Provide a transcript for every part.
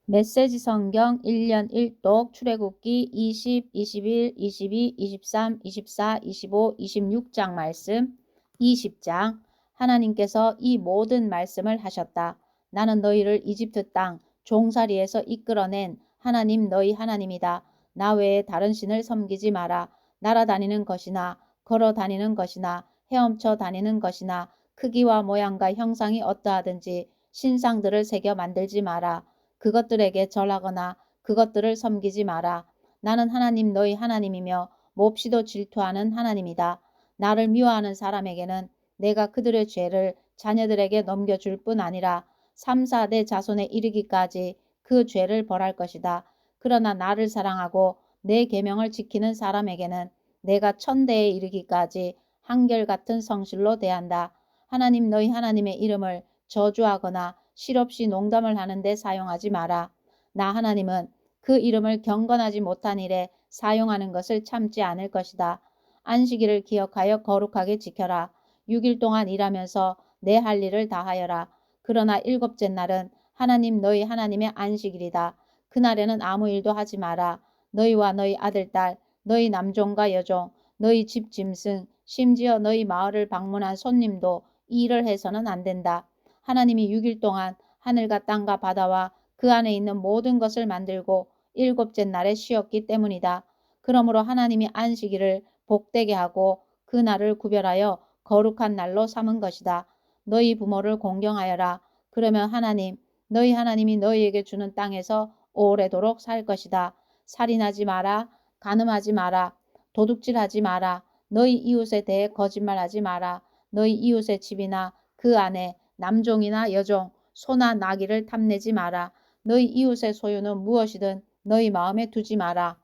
메시지 성경 1년 1독 출애굽기 20, 21, 22, 23, 24, 25, 26장 말씀. 20장. 하나님께서 이 모든 말씀을 하셨다. 나는 너희를 이집트 땅 종살이에서 이끌어낸 하나님 너희 하나님이다. 나 외에 다른 신을 섬기지 마라. 날아다니는 것이나 걸어 다니는 것이나 헤엄쳐 다니는 것이나 크기와 모양과 형상이 어떠하든지 신상들을 새겨 만들지 마라. 그것들에게 절하거나 그것들을 섬기지 마라. 나는 하나님 너희 하나님이며 몹시도 질투하는 하나님이다. 나를 미워하는 사람에게는 내가 그들의 죄를 자녀들에게 넘겨줄 뿐 아니라 3, 4대 자손에 이르기까지 그 죄를 벌할 것이다. 그러나 나를 사랑하고 내 계명을 지키는 사람에게는 내가 1000대에 이르기까지 한결같은 성실로 대한다. 하나님 너희 하나님의 이름을 저주하거나 실없이 농담을 하는데 사용하지 마라. 나 하나님은 그 이름을 경건하지 못한 일에 사용하는 것을 참지 않을 것이다. 안식일을 기억하여 거룩하게 지켜라. 6일 동안 일하면서 내 할 일을 다하여라. 그러나 일곱째 날은 하나님 너희 하나님의 안식일이다. 그날에는 아무 일도 하지 마라. 너희와 너희 아들, 딸, 너희 남종과 여종, 너희 집 짐승, 심지어 너희 마을을 방문한 손님도 이 일을 해서는 안 된다. 하나님이 6일 동안 하늘과 땅과 바다와 그 안에 있는 모든 것을 만들고 일곱째 날에 쉬었기 때문이다. 그러므로 하나님이 안식일을 복되게 하고 그 날을 구별하여 거룩한 날로 삼은 것이다. 너희 부모를 공경하여라. 그러면 하나님, 너희 하나님이 너희에게 주는 땅에서 오래도록 살 것이다. 살인하지 마라. 간음하지 마라. 도둑질하지 마라. 너희 이웃에 대해 거짓말하지 마라. 너희 이웃의 집이나 그 안에 남종이나 여종, 소나 나귀를 탐내지 마라. 너희 이웃의 소유는 무엇이든 너희 마음에 두지 마라.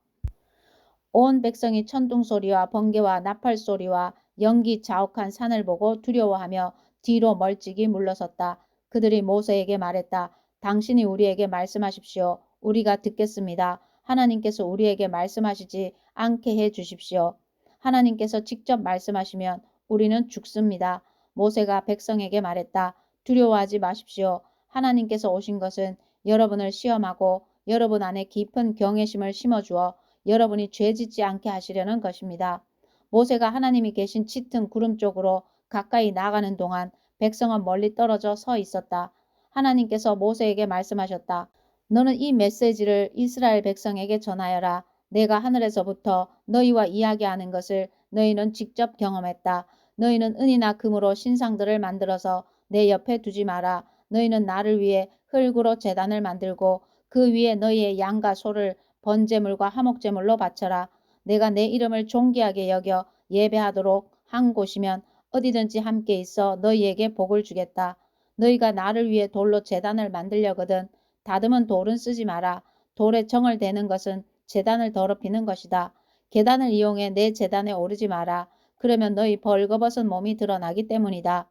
온 백성이 천둥소리와 번개와 나팔소리와 연기 자욱한 산을 보고 두려워하며 뒤로 멀찍이 물러섰다. 그들이 모세에게 말했다. 당신이 우리에게 말씀하십시오. 우리가 듣겠습니다. 하나님께서 우리에게 말씀하시지 않게 해 주십시오. 하나님께서 직접 말씀하시면 우리는 죽습니다. 모세가 백성에게 말했다. 두려워하지 마십시오. 하나님께서 오신 것은 여러분을 시험하고 여러분 안에 깊은 경외심을 심어주어 여러분이 죄짓지 않게 하시려는 것입니다. 모세가 하나님이 계신 짙은 구름 쪽으로 가까이 나가는 동안 백성은 멀리 떨어져 서 있었다. 하나님께서 모세에게 말씀하셨다. 너는 이 메시지를 이스라엘 백성에게 전하여라. 내가 하늘에서부터 너희와 이야기하는 것을 너희는 직접 경험했다. 너희는 은이나 금으로 신상들을 만들어서 내 옆에 두지 마라. 너희는 나를 위해 흙으로 제단을 만들고 그 위에 너희의 양과 소를 번제물과 화목제물로 바쳐라. 내가 내 이름을 존귀하게 여겨 예배하도록 한 곳이면 어디든지 함께 있어 너희에게 복을 주겠다. 너희가 나를 위해 돌로 제단을 만들려거든 다듬은 돌은 쓰지 마라. 돌에 정을 대는 것은 제단을 더럽히는 것이다. 계단을 이용해 내 제단에 오르지 마라. 그러면 너희 벌거벗은 몸이 드러나기 때문이다.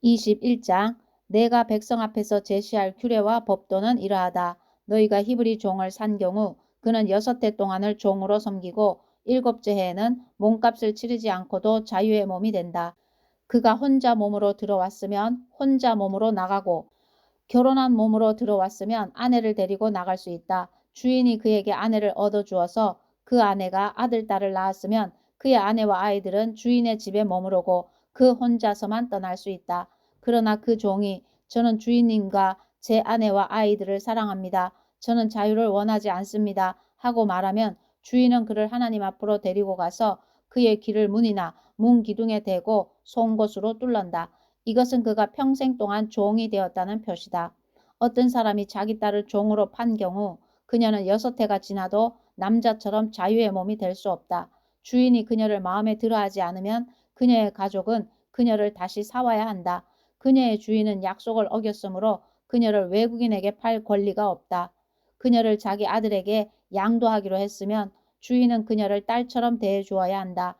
21장. 내가 백성 앞에서 제시할 규례와 법도는 이러하다. 너희가 히브리 종을 산 경우 그는 6해 동안을 종으로 섬기고 7째 해에는 몸값을 치르지 않고도 자유의 몸이 된다. 그가 혼자 몸으로 들어왔으면 혼자 몸으로 나가고 결혼한 몸으로 들어왔으면 아내를 데리고 나갈 수 있다. 주인이 그에게 아내를 얻어주어서 그 아내가 아들, 딸을 낳았으면 그의 아내와 아이들은 주인의 집에 머무르고 그 혼자서만 떠날 수 있다. 그러나 그 종이 저는 주인님과 제 아내와 아이들을 사랑합니다. 저는 자유를 원하지 않습니다. 하고 말하면 주인은 그를 하나님 앞으로 데리고 가서 그의 길을 문이나 문 기둥에 대고 송곳으로 뚫는다. 이것은 그가 평생 동안 종이 되었다는 표시다. 어떤 사람이 자기 딸을 종으로 판 경우 그녀는 6해가 지나도 남자처럼 자유의 몸이 될 수 없다. 주인이 그녀를 마음에 들어하지 않으면 그녀의 가족은 그녀를 다시 사와야 한다. 그녀의 주인은 약속을 어겼으므로 그녀를 외국인에게 팔 권리가 없다. 그녀를 자기 아들에게 양도하기로 했으면 주인은 그녀를 딸처럼 대해주어야 한다.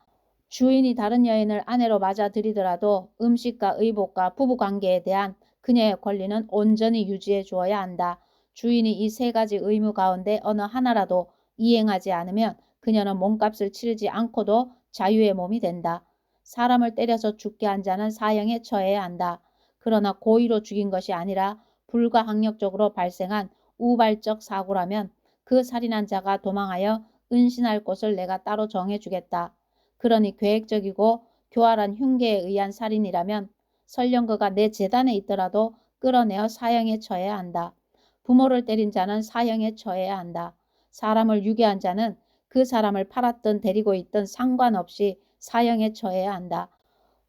주인이 다른 여인을 아내로 맞아들이더라도 음식과 의복과 부부관계에 대한 그녀의 권리는 온전히 유지해 주어야 한다. 주인이 이 3가지 의무 가운데 어느 하나라도 이행하지 않으면 그녀는 몸값을 치르지 않고도 자유의 몸이 된다. 사람을 때려서 죽게 한 자는 사형에 처해야 한다. 그러나 고의로 죽인 것이 아니라 불가항력적으로 발생한 우발적 사고라면 그 살인한 자가 도망하여 은신할 곳을 내가 따로 정해주겠다. 그러니 계획적이고 교활한 흉계에 의한 살인이라면 설령 그가 내 재단에 있더라도 끌어내어 사형에 처해야 한다. 부모를 때린 자는 사형에 처해야 한다. 사람을 유괴한 자는 그 사람을 팔았든 데리고 있든 상관없이 사형에 처해야 한다.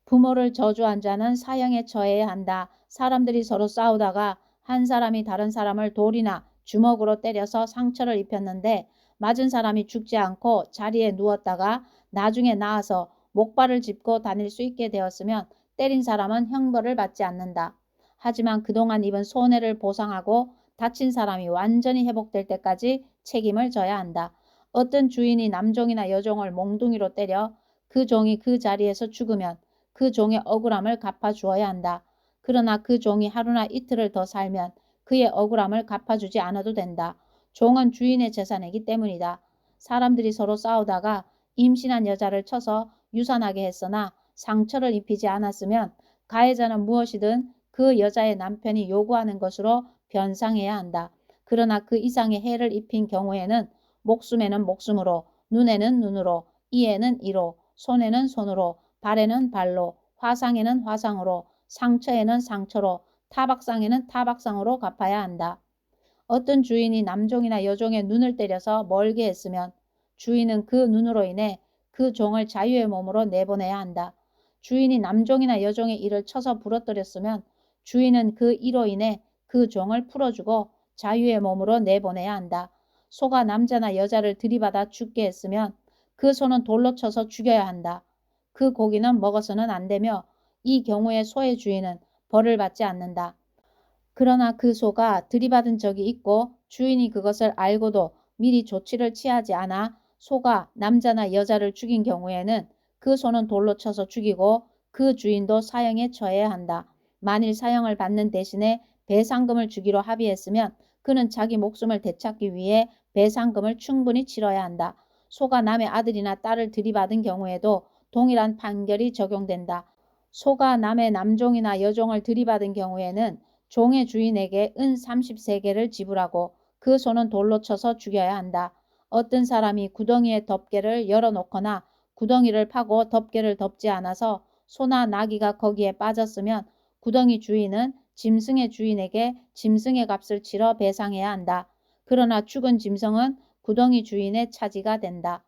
부모를 저주한 자는 사형에 처해야 한다. 사람들이 서로 싸우다가 한 사람이 다른 사람을 돌이나 주먹으로 때려서 상처를 입혔는데 맞은 사람이 죽지 않고 자리에 누웠다가 나중에 나아서 목발을 짚고 다닐 수 있게 되었으면 때린 사람은 형벌을 받지 않는다. 하지만 그동안 입은 손해를 보상하고 다친 사람이 완전히 회복될 때까지 책임을 져야 한다. 어떤 주인이 남종이나 여종을 몽둥이로 때려 그 종이 그 자리에서 죽으면 그 종의 억울함을 갚아주어야 한다. 그러나 그 종이 하루나 이틀을 더 살면 그의 억울함을 갚아주지 않아도 된다. 종은 주인의 재산이기 때문이다. 사람들이 서로 싸우다가 임신한 여자를 쳐서 유산하게 했으나 상처를 입히지 않았으면 가해자는 무엇이든 그 여자의 남편이 요구하는 것으로 변상해야 한다. 그러나 그 이상의 해를 입힌 경우에는 목숨에는 목숨으로, 눈에는 눈으로, 이에는 이로, 손에는 손으로, 발에는 발로, 화상에는 화상으로, 상처에는 상처로, 타박상에는 타박상으로 갚아야 한다. 어떤 주인이 남종이나 여종의 눈을 때려서 멀게 했으면 주인은 그 눈으로 인해 그 종을 자유의 몸으로 내보내야 한다. 주인이 남종이나 여종의 이를 쳐서 부러뜨렸으면 주인은 그 이로 인해 그 종을 풀어주고 자유의 몸으로 내보내야 한다. 소가 남자나 여자를 들이받아 죽게 했으면 그 소는 돌로 쳐서 죽여야 한다. 그 고기는 먹어서는 안 되며 이 경우에 소의 주인은 벌을 받지 않는다. 그러나 그 소가 들이받은 적이 있고 주인이 그것을 알고도 미리 조치를 취하지 않아 소가 남자나 여자를 죽인 경우에는 그 소는 돌로 쳐서 죽이고 그 주인도 사형에 처해야 한다. 만일 사형을 받는 대신에 배상금을 주기로 합의했으면 그는 자기 목숨을 되찾기 위해 배상금을 충분히 치러야 한다. 소가 남의 아들이나 딸을 들이받은 경우에도 동일한 판결이 적용된다. 소가 남의 남종이나 여종을 들이받은 경우에는 종의 주인에게 은 30세겔을 지불하고 그 소는 돌로 쳐서 죽여야 한다. 어떤 사람이 구덩이에 덮개를 열어놓거나 구덩이를 파고 덮개를 덮지 않아서 소나 나귀가 거기에 빠졌으면 구덩이 주인은 짐승의 주인에게 짐승의 값을 치러 배상해야 한다. 그러나 죽은 짐승은 구덩이 주인의 차지가 된다.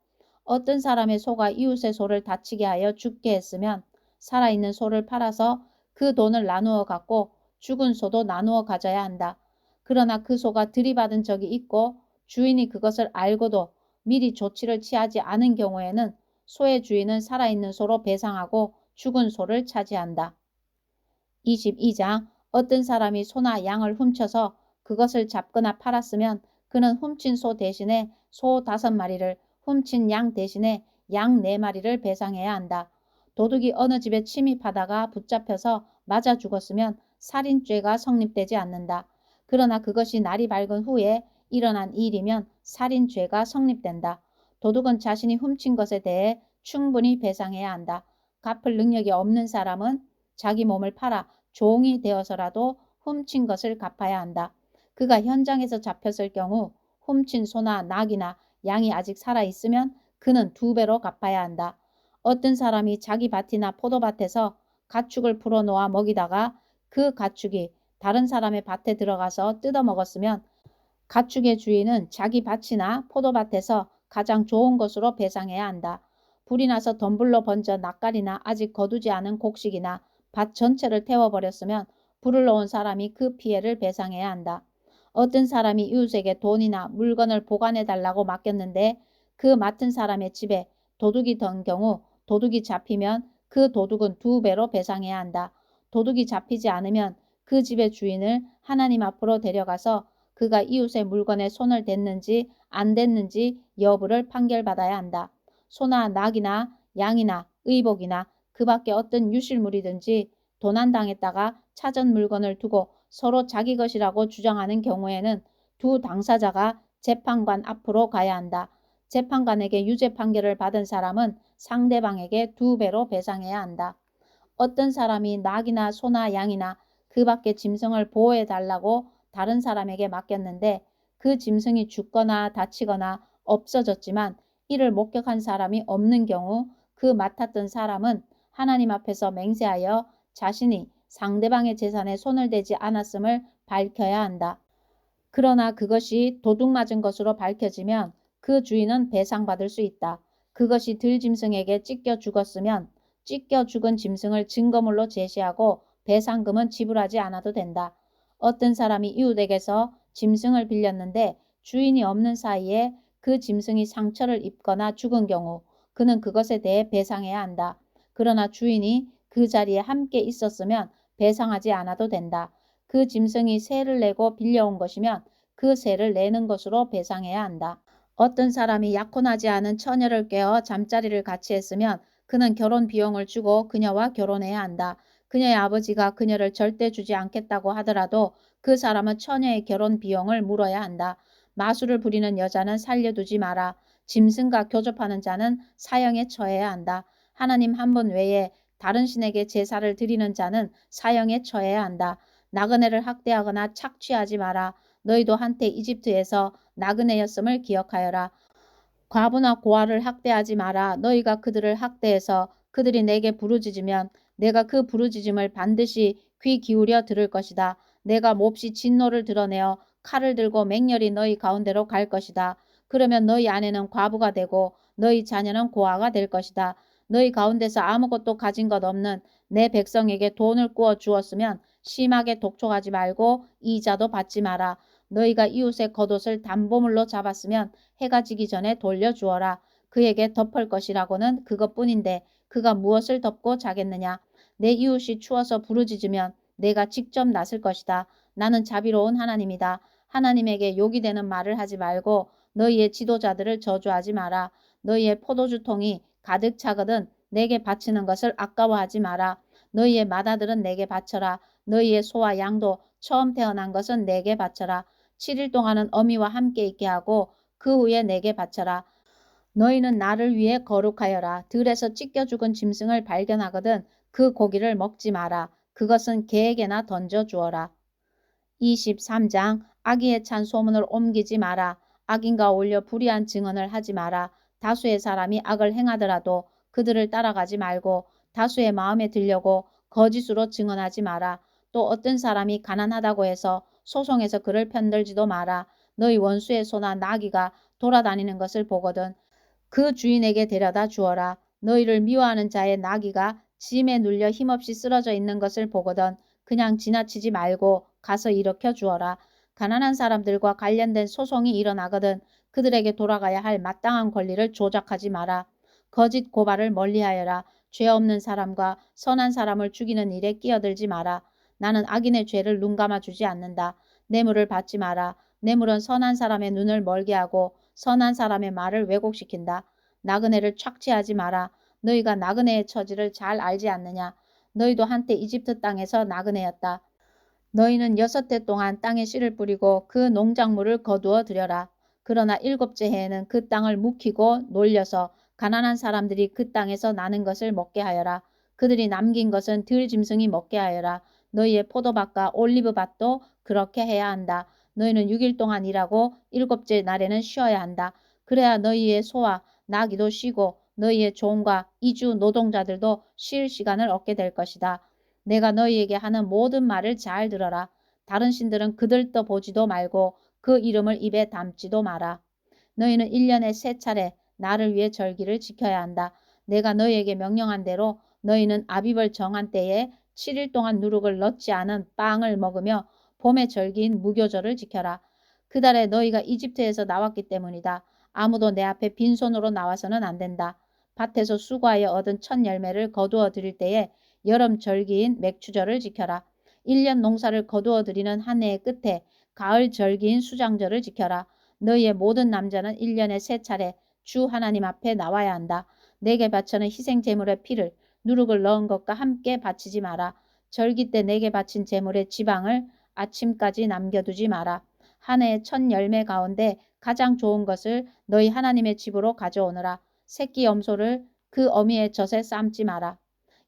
어떤 사람의 소가 이웃의 소를 다치게 하여 죽게 했으면 살아있는 소를 팔아서 그 돈을 나누어 갖고 죽은 소도 나누어 가져야 한다. 그러나 그 소가 들이받은 적이 있고 주인이 그것을 알고도 미리 조치를 취하지 않은 경우에는 소의 주인은 살아있는 소로 배상하고 죽은 소를 차지한다. 22장 어떤 사람이 소나 양을 훔쳐서 그것을 잡거나 팔았으면 그는 훔친 소 대신에 소 5마리를 훔친 양 대신에 양 4마리를 배상해야 한다. 도둑이 어느 집에 침입하다가 붙잡혀서 맞아 죽었으면 살인죄가 성립되지 않는다. 그러나 그것이 날이 밝은 후에 일어난 일이면 살인죄가 성립된다. 도둑은 자신이 훔친 것에 대해 충분히 배상해야 한다. 갚을 능력이 없는 사람은 자기 몸을 팔아 종이 되어서라도 훔친 것을 갚아야 한다. 그가 현장에서 잡혔을 경우 훔친 소나 낙이나 양이 아직 살아있으면 그는 2배로 갚아야 한다. 어떤 사람이 자기 밭이나 포도밭에서 가축을 풀어놓아 먹이다가 그 가축이 다른 사람의 밭에 들어가서 뜯어먹었으면 가축의 주인은 자기 밭이나 포도밭에서 가장 좋은 것으로 배상해야 한다. 불이 나서 덤불로 번져 낯가리나 아직 거두지 않은 곡식이나 밭 전체를 태워버렸으면 불을 놓은 사람이 그 피해를 배상해야 한다. 어떤 사람이 이웃에게 돈이나 물건을 보관해달라고 맡겼는데 그 맡은 사람의 집에 도둑이 든 경우 도둑이 잡히면 그 도둑은 2배로 배상해야 한다. 도둑이 잡히지 않으면 그 집의 주인을 하나님 앞으로 데려가서 그가 이웃의 물건에 손을 댔는지 안 댔는지 여부를 판결받아야 한다. 소나 낙이나 양이나 의복이나 그 밖에 어떤 유실물이든지 도난당했다가 찾은 물건을 두고 서로 자기 것이라고 주장하는 경우에는 두 당사자가 재판관 앞으로 가야 한다. 재판관에게 유죄 판결을 받은 사람은 상대방에게 2배로 배상해야 한다. 어떤 사람이 낙이나 소나 양이나 그 밖에 짐승을 보호해 달라고 다른 사람에게 맡겼는데 그 짐승이 죽거나 다치거나 없어졌지만 이를 목격한 사람이 없는 경우 그 맡았던 사람은 하나님 앞에서 맹세하여 자신이 상대방의 재산에 손을 대지 않았음을 밝혀야 한다. 그러나 그것이 도둑 맞은 것으로 밝혀지면 그 주인은 배상받을 수 있다. 그것이 들짐승에게 찢겨 죽었으면 찢겨 죽은 짐승을 증거물로 제시하고 배상금은 지불하지 않아도 된다. 어떤 사람이 이웃에게서 짐승을 빌렸는데 주인이 없는 사이에 그 짐승이 상처를 입거나 죽은 경우 그는 그것에 대해 배상해야 한다. 그러나 주인이 그 자리에 함께 있었으면 배상하지 않아도 된다. 그 짐승이 세를 내고 빌려온 것이면 그 세를 내는 것으로 배상해야 한다. 어떤 사람이 약혼하지 않은 처녀를 깨어 잠자리를 같이 했으면 그는 결혼 비용을 주고 그녀와 결혼해야 한다. 그녀의 아버지가 그녀를 절대 주지 않겠다고 하더라도 그 사람은 처녀의 결혼 비용을 물어야 한다. 마술을 부리는 여자는 살려두지 마라. 짐승과 교접하는 자는 사형에 처해야 한다. 하나님 한 분 외에 다른 신에게 제사를 드리는 자는 사형에 처해야 한다. 나그네를 학대하거나 착취하지 마라. 너희도 한때 이집트에서 나그네였음을 기억하여라. 과부나 고아를 학대하지 마라. 너희가 그들을 학대해서 그들이 내게 부르짖으면 내가 그 부르짖음을 반드시 귀 기울여 들을 것이다. 내가 몹시 진노를 드러내어 칼을 들고 맹렬히 너희 가운데로 갈 것이다. 그러면 너희 아내는 과부가 되고 너희 자녀는 고아가 될 것이다. 너희 가운데서 아무것도 가진 것 없는 내 백성에게 돈을 꾸어 주었으면 심하게 독촉하지 말고 이자도 받지 마라. 너희가 이웃의 겉옷을 담보물로 잡았으면 해가 지기 전에 돌려주어라. 그에게 덮을 것이라고는 그것뿐인데 그가 무엇을 덮고 자겠느냐. 내 이웃이 추워서 부르짖으면 내가 직접 나설 것이다. 나는 자비로운 하나님이다. 하나님에게 욕이 되는 말을 하지 말고 너희의 지도자들을 저주하지 마라. 너희의 포도주 통이 가득 차거든 내게 바치는 것을 아까워하지 마라. 너희의 맏아들은 내게 바쳐라. 너희의 소와 양도 처음 태어난 것은 내게 바쳐라. 7일 동안은 어미와 함께 있게 하고 그 후에 내게 바쳐라. 너희는 나를 위해 거룩하여라. 들에서 찢겨 죽은 짐승을 발견하거든 그 고기를 먹지 마라. 그것은 개에게나 던져 주어라. 23장 악의에 찬 소문을 옮기지 마라. 악인과 어울려 불의한 증언을 하지 마라. 다수의 사람이 악을 행하더라도 그들을 따라가지 말고 다수의 마음에 들려고 거짓으로 증언하지 마라. 또 어떤 사람이 가난하다고 해서 소송에서 그를 편들지도 마라. 너희 원수의 소나 나귀가 돌아다니는 것을 보거든 그 주인에게 데려다 주어라. 너희를 미워하는 자의 나귀가 짐에 눌려 힘없이 쓰러져 있는 것을 보거든 그냥 지나치지 말고 가서 일으켜 주어라. 가난한 사람들과 관련된 소송이 일어나거든 그들에게 돌아가야 할 마땅한 권리를 조작하지 마라. 거짓 고발을 멀리하여라. 죄 없는 사람과 선한 사람을 죽이는 일에 끼어들지 마라. 나는 악인의 죄를 눈감아 주지 않는다. 뇌물을 받지 마라. 뇌물은 선한 사람의 눈을 멀게 하고 선한 사람의 말을 왜곡시킨다. 나그네를 착취하지 마라. 너희가 나그네의 처지를 잘 알지 않느냐. 너희도 한때 이집트 땅에서 나그네였다. 너희는 6해 동안 땅에 씨를 뿌리고 그 농작물을 거두어 들여라. 그러나 7째 해에는 그 땅을 묵히고 놀려서 가난한 사람들이 그 땅에서 나는 것을 먹게 하여라. 그들이 남긴 것은 들짐승이 먹게 하여라. 너희의 포도밭과 올리브밭도 그렇게 해야 한다. 너희는 6일 동안 일하고 7째 날에는 쉬어야 한다. 그래야 너희의 소와 나귀도 쉬고 너희의 종과 이주 노동자들도 쉴 시간을 얻게 될 것이다. 내가 너희에게 하는 모든 말을 잘 들어라. 다른 신들은 그들도 보지도 말고 그 이름을 입에 담지도 마라. 너희는 1년에 3차례 나를 위해 절기를 지켜야 한다. 내가 너희에게 명령한 대로 너희는 아비벌 정한 때에 7일 동안 누룩을 넣지 않은 빵을 먹으며 봄의 절기인 무교절을 지켜라. 그 달에 너희가 이집트에서 나왔기 때문이다. 아무도 내 앞에 빈손으로 나와서는 안 된다. 밭에서 수고하여 얻은 첫 열매를 거두어 드릴 때에 여름 절기인 맥추절을 지켜라. 1년 농사를 거두어 드리는 한 해의 끝에 가을 절기인 수장절을 지켜라. 너희의 모든 남자는 1년에 3차례 주 하나님 앞에 나와야 한다. 내게 바쳐는 희생 제물의 피를 누룩을 넣은 것과 함께 바치지 마라. 절기 때 내게 바친 제물의 지방을 아침까지 남겨두지 마라. 한 해의 첫 열매 가운데 가장 좋은 것을 너희 하나님의 집으로 가져오너라. 새끼 염소를 그 어미의 젖에 삶지 마라.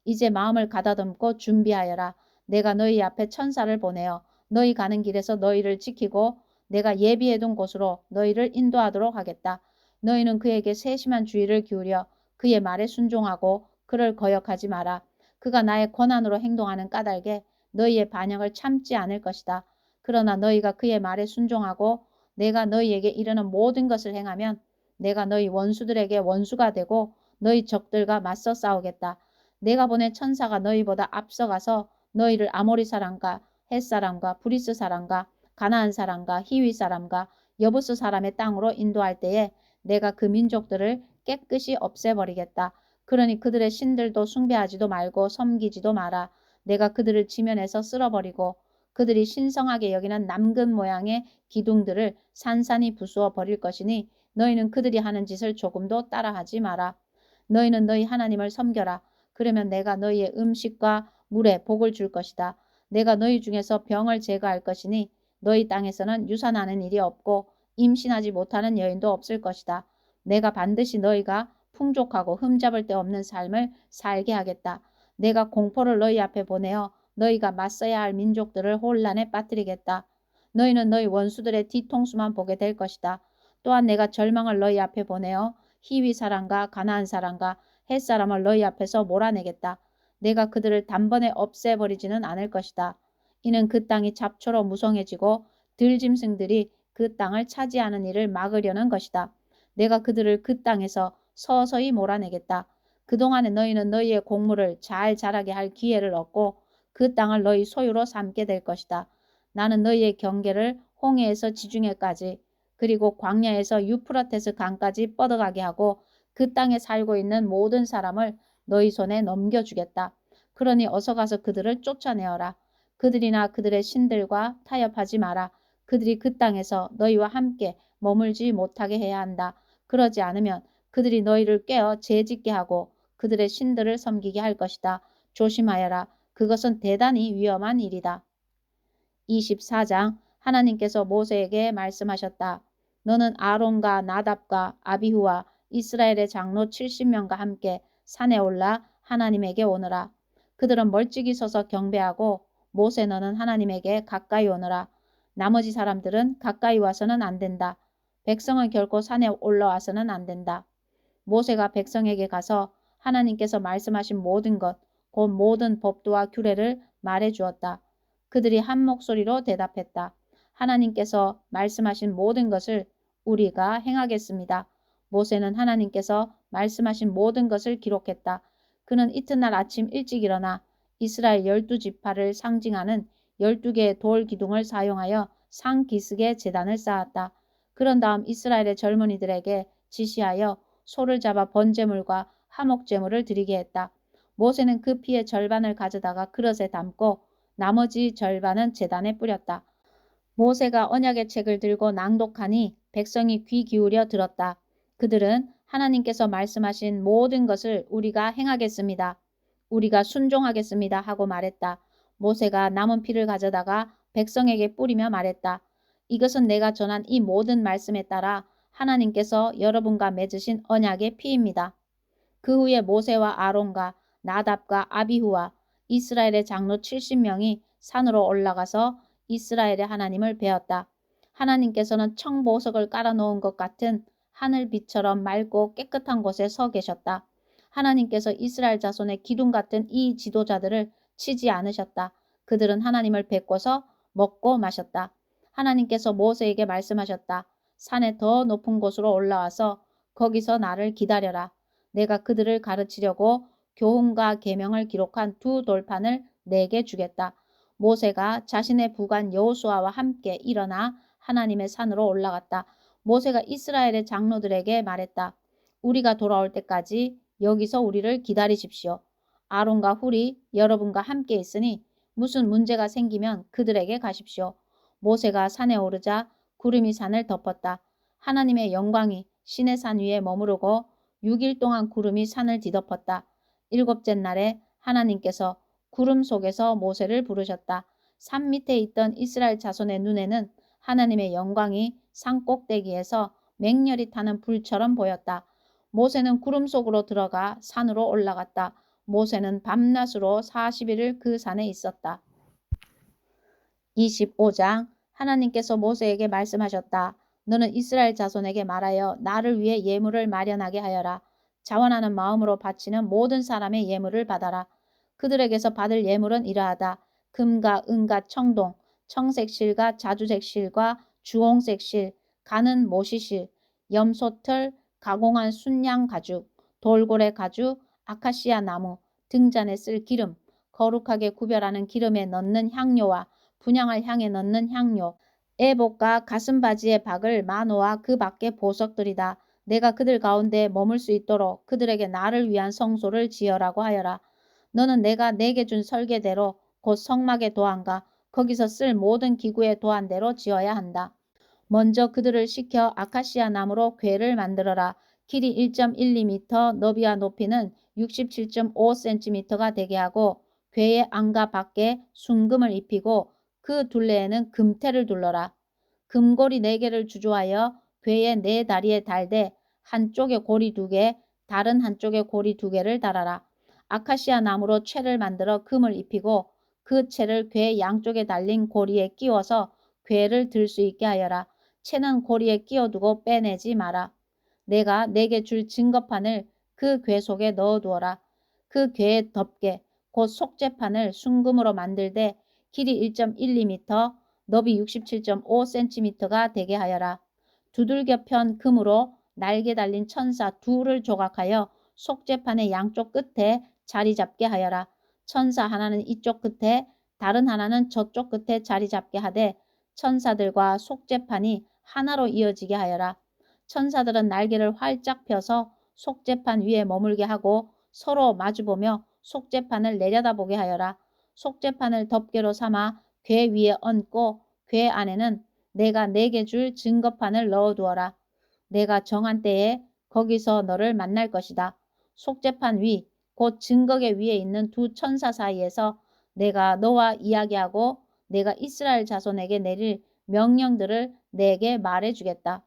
이제 마음을 가다듬고 준비하여라. 내가 너희 앞에 천사를 보내어 너희 가는 길에서 너희를 지키고 내가 예비해둔 곳으로 너희를 인도하도록 하겠다. 너희는 그에게 세심한 주의를 기울여 그의 말에 순종하고 그를 거역하지 마라. 그가 나의 권한으로 행동하는 까닭에 너희의 반역을 참지 않을 것이다. 그러나 너희가 그의 말에 순종하고 내가 너희에게 이르는 모든 것을 행하면 내가 너희 원수들에게 원수가 되고 너희 적들과 맞서 싸우겠다. 내가 보낸 천사가 너희보다 앞서가서 너희를 아모리 사람과 헷 사람과 브리스 사람과 가나안 사람과 히위 사람과 여부스 사람의 땅으로 인도할 때에 내가 그 민족들을 깨끗이 없애버리겠다. 그러니 그들의 신들도 숭배하지도 말고 섬기지도 마라. 내가 그들을 지면에서 쓸어버리고 그들이 신성하게 여기는 남근 모양의 기둥들을 산산이 부수어 버릴 것이니 너희는 그들이 하는 짓을 조금도 따라하지 마라. 너희는 너희 하나님을 섬겨라. 그러면 내가 너희의 음식과 물에 복을 줄 것이다. 내가 너희 중에서 병을 제거할 것이니 너희 땅에서는 유산하는 일이 없고 임신하지 못하는 여인도 없을 것이다. 내가 반드시 너희가 풍족하고 흠잡을 데 없는 삶을 살게 하겠다. 내가 공포를 너희 앞에 보내어 너희가 맞서야 할 민족들을 혼란에 빠뜨리겠다. 너희는 너희 원수들의 뒤통수만 보게 될 것이다. 또한 내가 절망을 너희 앞에 보내어 히위 사람과 가나안 사람과 헷 사람을 너희 앞에서 몰아내겠다. 내가 그들을 단번에 없애버리지는 않을 것이다. 이는 그 땅이 잡초로 무성해지고 들짐승들이 그 땅을 차지하는 일을 막으려는 것이다. 내가 그들을 그 땅에서 서서히 몰아내겠다. 그동안에 너희는 너희의 곡물을 잘 자라게 할 기회를 얻고 그 땅을 너희 소유로 삼게 될 것이다. 나는 너희의 경계를 홍해에서 지중해까지 그리고 광야에서 유프라테스 강까지 뻗어가게 하고 그 땅에 살고 있는 모든 사람을 너희 손에 넘겨주겠다. 그러니 어서 가서 그들을 쫓아내어라. 그들이나 그들의 신들과 타협하지 마라. 그들이 그 땅에서 너희와 함께 머물지 못하게 해야 한다. 그러지 않으면 그들이 너희를 꿰어 죄짓게 하고 그들의 신들을 섬기게 할 것이다. 조심하여라. 그것은 대단히 위험한 일이다. 24장 하나님께서 모세에게 말씀하셨다. 너는 아론과 나답과 아비후와 이스라엘의 장로 70명과 함께 산에 올라 하나님에게 오너라. 그들은 멀찍이 서서 경배하고 모세 너는 하나님에게 가까이 오너라. 나머지 사람들은 가까이 와서는 안 된다. 백성은 결코 산에 올라와서는 안 된다. 모세가 백성에게 가서 하나님께서 말씀하신 모든 것, 곧 모든 법도와 규례를 말해 주었다. 그들이 한 목소리로 대답했다. 하나님께서 말씀하신 모든 것을 우리가 행하겠습니다. 모세는 하나님께서 말씀하신 모든 것을 기록했다. 그는 이튿날 아침 일찍 일어나 이스라엘 12지파를 상징하는 12개의 돌 기둥을 사용하여 상기슭에 제단을 쌓았다. 그런 다음 이스라엘의 젊은이들에게 지시하여 소를 잡아 번제물과 화목제물을 드리게 했다. 모세는 그 피의 절반을 가져다가 그릇에 담고 나머지 절반은 제단에 뿌렸다. 모세가 언약의 책을 들고 낭독하니 백성이 귀 기울여 들었다. 그들은 하나님께서 말씀하신 모든 것을 우리가 행하겠습니다. 우리가 순종하겠습니다 하고 말했다. 모세가 남은 피를 가져다가 백성에게 뿌리며 말했다. 이것은 내가 전한 이 모든 말씀에 따라 하나님께서 여러분과 맺으신 언약의 피입니다. 그 후에 모세와 아론과 나답과 아비후와 이스라엘의 장로 70명이 산으로 올라가서 이스라엘의 하나님을 배웠다. 하나님께서는 청보석을 깔아놓은 것 같은 하늘빛처럼 맑고 깨끗한 곳에 서 계셨다. 하나님께서 이스라엘 자손의 기둥 같은 이 지도자들을 치지 않으셨다. 그들은 하나님을 뵙고서 먹고 마셨다. 하나님께서 모세에게 말씀하셨다. 산에 더 높은 곳으로 올라와서 거기서 나를 기다려라. 내가 그들을 가르치려고 교훈과 계명을 기록한 두 돌판을 내게 주겠다. 모세가 자신의 부관 여호수아와 함께 일어나 하나님의 산으로 올라갔다. 모세가 이스라엘의 장로들에게 말했다. 우리가 돌아올 때까지 여기서 우리를 기다리십시오. 아론과 훌이 여러분과 함께 있으니 무슨 문제가 생기면 그들에게 가십시오. 모세가 산에 오르자 구름이 산을 덮었다. 하나님의 영광이 시내 산 위에 머무르고 6일 동안 구름이 산을 뒤덮었다. 일곱째 날에 하나님께서 구름 속에서 모세를 부르셨다. 산 밑에 있던 이스라엘 자손의 눈에는 하나님의 영광이 산 꼭대기에서 맹렬히 타는 불처럼 보였다. 모세는 구름 속으로 들어가 산으로 올라갔다. 모세는 밤낮으로 40일을 그 산에 있었다. 25장 하나님께서 모세에게 말씀하셨다. 너는 이스라엘 자손에게 말하여 나를 위해 예물을 마련하게 하여라. 자원하는 마음으로 바치는 모든 사람의 예물을 받아라. 그들에게서 받을 예물은 이러하다. 금과 은과 청동, 청색실과 자주색실과 주홍색실, 가는 모시실, 염소털, 가공한 순양 가죽, 돌고래 가죽, 아카시아 나무, 등잔에 쓸 기름, 거룩하게 구별하는 기름에 넣는 향료와 분향할 향에 넣는 향료, 에봇과 가슴바지의 박을 마노와 그 밖의 보석들이다. 내가 그들 가운데 머물 수 있도록 그들에게 나를 위한 성소를 지으라고 하여라. 너는 내가 내게 준 설계대로 곧 성막의 도안과 거기서 쓸 모든 기구의 도안대로 지어야 한다. 먼저 그들을 시켜 아카시아 나무로 궤를 만들어라. 길이 1.12m, 너비와 높이는 67.5cm가 되게 하고 궤의 안과 밖에 순금을 입히고 그 둘레에는 금테를 둘러라. 금고리 4개를 주조하여 궤의 4다리에 달되 한쪽에 고리 2개, 다른 한쪽에 고리 2개를 달아라. 아카시아 나무로 채를 만들어 금을 입히고 그 채를 궤 양쪽에 달린 고리에 끼워서 궤를 들 수 있게 하여라. 채는 고리에 끼워두고 빼내지 마라. 내가 내게 줄 증거판을 그 궤 속에 넣어두어라. 그 궤의 덮개 곧 속죄판을 순금으로 만들되 길이 1.12m, 너비 67.5cm가 되게 하여라. 두들겨 편 금으로 날개 달린 천사 2를 조각하여 속죄판의 양쪽 끝에 자리 잡게 하여라. 천사 하나는 이쪽 끝에 다른 하나는 저쪽 끝에 자리 잡게 하되 천사들과 속죄판이 하나로 이어지게 하여라. 천사들은 날개를 활짝 펴서 속죄판 위에 머물게 하고 서로 마주보며 속죄판을 내려다보게 하여라. 속죄판을 덮개로 삼아 궤 위에 얹고 궤 안에는 내가 내게 줄 증거판을 넣어두어라. 내가 정한 때에 거기서 너를 만날 것이다. 속죄판 위, 곧 증거계 위에 있는 두 천사 사이에서 내가 너와 이야기하고 내가 이스라엘 자손에게 내릴 명령들을 내게 말해주겠다.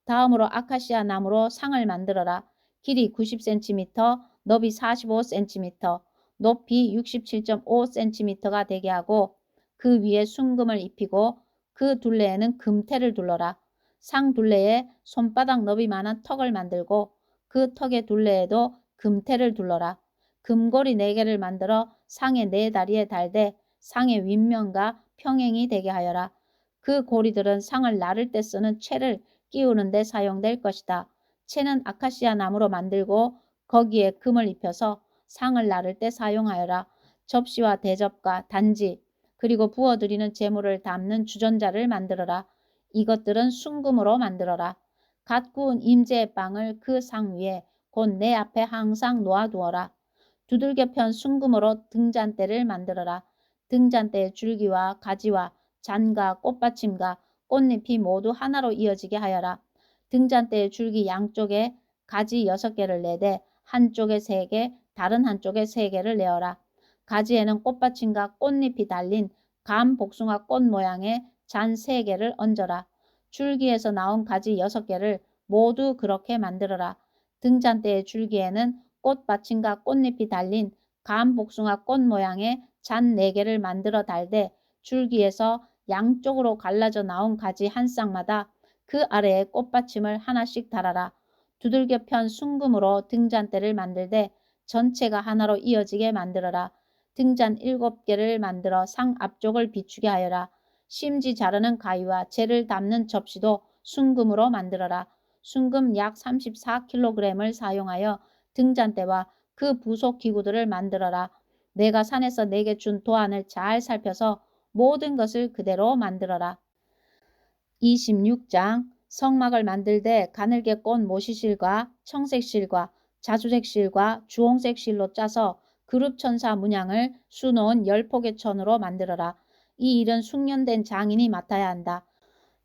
다음으로 아카시아 나무로 상을 만들어라. 길이 90cm, 너비 45cm, 높이 67.5cm가 되게 하고 그 위에 순금을 입히고 그 둘레에는 금테를 둘러라. 상 둘레에 손바닥 너비만한 턱을 만들고 그 턱의 둘레에도 금테를 둘러라. 금고리 4개를 만들어 상의 4다리에 달되 상의 윗면과 평행이 되게 하여라. 그 고리들은 상을 나를 때 쓰는 채를 끼우는 데 사용될 것이다. 채는 아카시아 나무로 만들고 거기에 금을 입혀서 상을 나를 때 사용하여라. 접시와 대접과 단지 그리고 부어드리는 제물을 담는 주전자를 만들어라. 이것들은 순금으로 만들어라. 갓 구운 임재의 빵을 그 상 위에 곧 내 앞에 항상 놓아두어라. 두들겨 편 순금으로 등잔대를 만들어라. 등잔대의 줄기와 가지와 잔과 꽃받침과 꽃잎이 모두 하나로 이어지게 하여라. 등잔대의 줄기 양쪽에 가지 6개를 내되 한쪽에 3개, 다른 한쪽에 3개를 내어라. 가지에는 꽃받침과 꽃잎이 달린 감 복숭아 꽃 모양의 잔 3개를 얹어라. 줄기에서 나온 가지 6개를 모두 그렇게 만들어라. 등잔대의 줄기에는 꽃받침과 꽃잎이 달린 감 복숭아 꽃 모양의 잔 4개를 만들어 달되 줄기에서 양쪽으로 갈라져 나온 가지 한 쌍마다 그 아래에 꽃받침을 하나씩 달아라. 두들겨 편 순금으로 등잔대를 만들되 전체가 하나로 이어지게 만들어라. 등잔 7개를 만들어 상 앞쪽을 비추게 하여라. 심지 자르는 가위와 재를 담는 접시도 순금으로 만들어라. 순금 약 34kg을 사용하여 등잔대와 그 부속 기구들을 만들어라. 내가 산에서 내게 준 도안을 잘 살펴서 모든 것을 그대로 만들어라. 26장 성막을 만들되 가늘게 꼰 모시실과 청색실과 자주색실과 주홍색실로 짜서 그룹천사 문양을 수놓은 10폭의 천으로 만들어라. 이 일은 숙련된 장인이 맡아야 한다.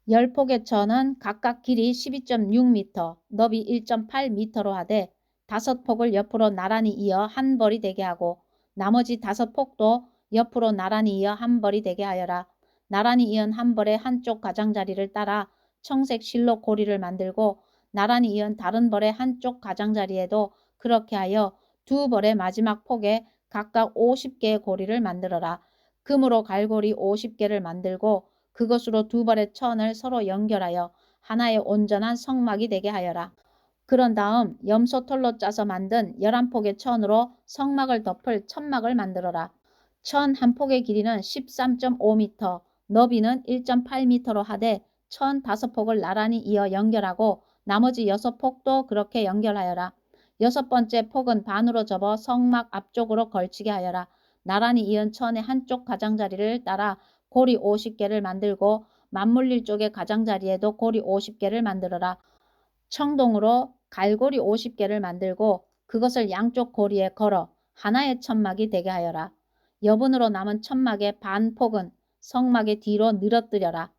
10폭의 천은 각각 길이 12.6m, 너비 1.8m로 하되 5폭을 옆으로 나란히 이어 한 벌이 되게 하고 나머지 5폭도 옆으로 나란히 이어 한 벌이 되게 하여라. 나란히 이은 한 벌의 한쪽 가장자리를 따라 청색 실로 고리를 만들고 나란히 이은 다른 벌의 한쪽 가장자리에도 그렇게 하여 두 벌의 마지막 폭에 각각 50개의 고리를 만들어라. 금으로 갈고리 50개를 만들고 그것으로 두 벌의 천을 서로 연결하여 하나의 온전한 성막이 되게 하여라. 그런 다음 염소털로 짜서 만든 11폭의 천으로 성막을 덮을 천막을 만들어라. 천 한 폭의 길이는 13.5m, 너비는 1.8m로 하되 천 5폭을 나란히 이어 연결하고 나머지 6폭도 그렇게 연결하여라. 6번째 폭은 반으로 접어 성막 앞쪽으로 걸치게 하여라. 나란히 이은 천의 한쪽 가장자리를 따라 고리 50개를 만들고 맞물릴 쪽의 가장자리에도 고리 50개를 만들어라. 청동으로 갈고리 50개를 만들고 그것을 양쪽 고리에 걸어 하나의 천막이 되게 하여라. 여분으로 남은 천막의 반 폭은 성막의 뒤로 늘어뜨려라.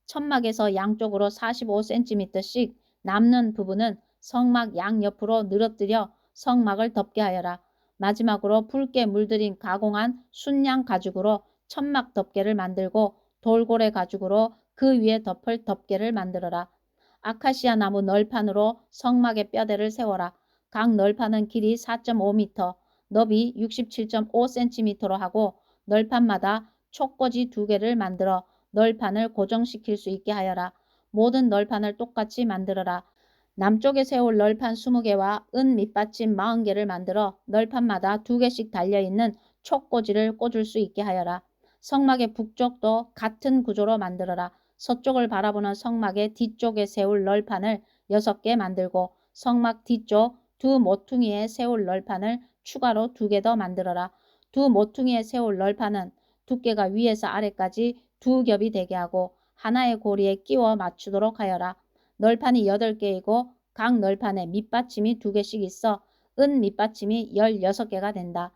천막에서 양쪽으로 45cm씩 남는 부분은 성막 양옆으로 늘어뜨려 성막을 덮게 하여라. 마지막으로 붉게 물들인 가공한 순양 가죽으로 천막 덮개를 만들고 돌고래 가죽으로 그 위에 덮을 덮개를 만들어라. 아카시아 나무 널판으로 성막의 뼈대를 세워라. 각 널판은 길이 4.5m, 너비 67.5cm로 하고 널판마다 촉꽂이 2개를 만들어 널판을 고정시킬 수 있게 하여라. 모든 널판을 똑같이 만들어라. 남쪽에 세울 널판 20개와 은 밑받침 40개를 만들어 널판마다 2개씩 달려있는 촉꽂이를 꽂을 수 있게 하여라. 성막의 북쪽도 같은 구조로 만들어라. 서쪽을 바라보는 성막의 뒤쪽에 세울 널판을 6개 만들고 성막 뒤쪽 두 모퉁이에 세울 널판을 추가로 2개 더 만들어라. 두 모퉁이에 세울 널판은 두께가 위에서 아래까지 2겹이 되게 하고 하나의 고리에 끼워 맞추도록 하여라. 널판이 8개이고 각 널판에 밑받침이 2개씩 있어 은 밑받침이 16개가 된다.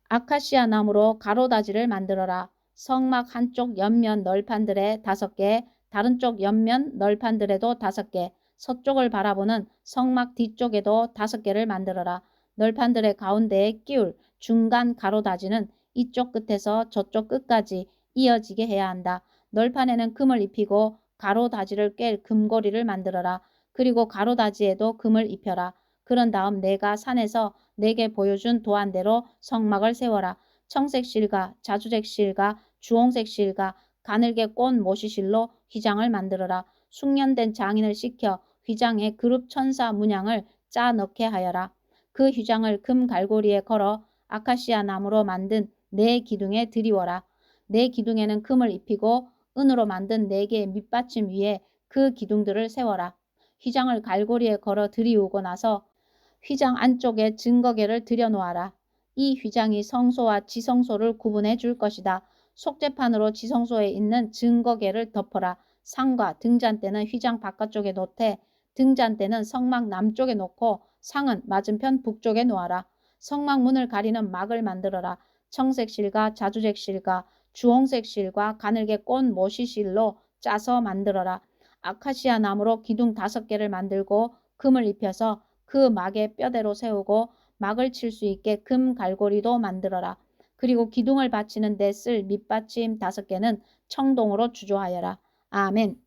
아카시아 나무로 가로다지를 만들어라. 성막 한쪽 옆면 널판들에 5개, 다른 쪽 옆면 널판들에도 5개, 서쪽을 바라보는 성막 뒤쪽에도 5개를 만들어라. 널판들의 가운데에 끼울 중간 가로다지는 이쪽 끝에서 저쪽 끝까지 이어지게 해야 한다. 널판에는 금을 입히고 가로다지를 꿰 금고리를 만들어라. 그리고 가로다지에도 금을 입혀라. 그런 다음 내가 산에서 내게 보여준 도안대로 성막을 세워라. 청색 실과 자주색 실과 주홍색 실과 가늘게 꼰 모시실로 휘장을 만들어라. 숙련된 장인을 시켜 휘장에 그룹 천사 문양을 짜 넣게 하여라. 그 휘장을 금 갈고리에 걸어 아카시아 나무로 만든 4기둥에 드리워라. 4기둥에는 금을 입히고 은으로 만든 4개의 밑받침 위에 그 기둥들을 세워라. 휘장을 갈고리에 걸어 들이우고 나서 휘장 안쪽에 증거계를 들여놓아라. 이 휘장이 성소와 지성소를 구분해 줄 것이다. 속죄판으로 지성소에 있는 증거계를 덮어라. 상과 등잔대는 휘장 바깥쪽에 놓되 등잔대는 성막 남쪽에 놓고 상은 맞은편 북쪽에 놓아라. 성막 문을 가리는 막을 만들어라. 청색 실과 자주색 실과 주홍색 실과 가늘게 꼰 모시실로 짜서 만들어라. 아카시아 나무로 기둥 5개를 만들고 금을 입혀서 그 막의 뼈대로 세우고 막을 칠 수 있게 금 갈고리도 만들어라. 그리고 기둥을 받치는 데 쓸 밑받침 5개는 청동으로 주조하여라. 아멘.